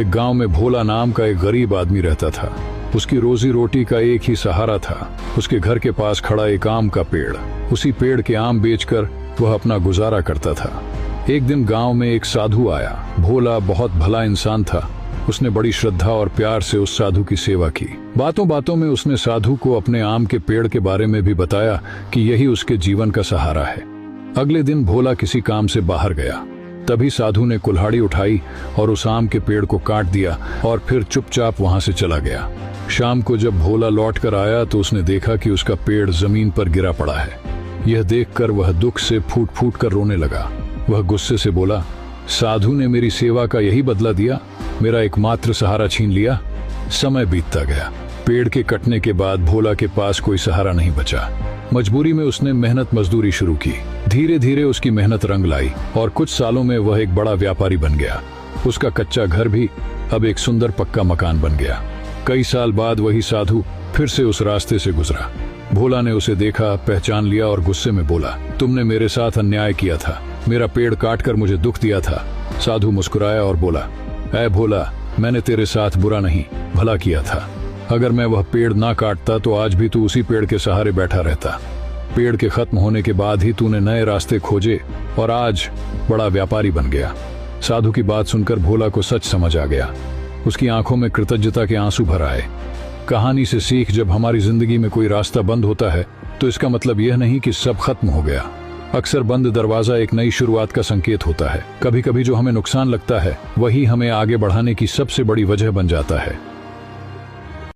एक गांव में भोला नाम का एक गरीब आदमी रहता था। उसकी रोजी रोटी का एक ही सहारा था, उसके घर के पास खड़ा एक आम का पेड़। उसी पेड़ के आम बेचकर वह अपना गुजारा करता था। एक दिन गांव में एक साधु आया। भोला बहुत भला इंसान था। उसने बड़ी श्रद्धा और प्यार से उस साधु की सेवा की। बातों बातों में उसने साधु को अपने आम के पेड़ के बारे में भी बताया कि यही उसके जीवन का सहारा है। अगले दिन भोला किसी काम से बाहर गया। तभी साधु ने कुल्हाड़ी उठाई और उस आम के पेड़ को काट दिया और फिर चुपचाप वहां से चला गया। शाम को जब भोला लौट कर आया तो उसने देखा कि उसका पेड़ जमीन पर गिरा पड़ा है। यह देखकर वह दुख से फूट फूट कर रोने लगा। वह गुस्से से बोला, साधु ने मेरी सेवा का यही बदला दिया, मेरा एकमात्र सहारा छीन लिया। समय बीतता गया। पेड़ के कटने के बाद भोला के पास कोई सहारा नहीं बचा। मजबूरी में उसने मेहनत मजदूरी शुरू की। धीरे धीरे उसकी मेहनत रंग लाई और कुछ सालों में वह एक बड़ा व्यापारी बन गया। उसका कच्चा घर भी अब एक सुंदर पक्का मकान बन गया। कई साल बाद वही साधु फिर से उस रास्ते से गुजरा। भोला ने उसे देखा, पहचान लिया और गुस्से में बोला, तुमने मेरे साथ अन्याय किया था, मेरा पेड़ काटकर मुझे दुख दिया था। साधु मुस्कुराया और बोला, ऐ भोला, मैंने तेरे साथ बुरा नहीं भला किया था। अगर मैं वह पेड़ ना काटता तो आज भी तू उसी पेड़ के सहारे बैठा रहता। पेड़ के खत्म होने के बाद ही तूने नए रास्ते खोजे और आज बड़ा व्यापारी बन गया। साधु की बात सुनकर भोला को सच समझ आ गया। उसकी आंखों में कृतज्ञता के आंसू भर आए। कहानी से सीख, जब हमारी जिंदगी में कोई रास्ता बंद होता है तो इसका मतलब यह नहीं कि सब खत्म हो गया। अक्सर बंद दरवाजा एक नई शुरुआत का संकेत होता है। कभी कभी जो हमें नुकसान लगता है वही हमें आगे बढ़ाने की सबसे बड़ी वजह बन जाता है।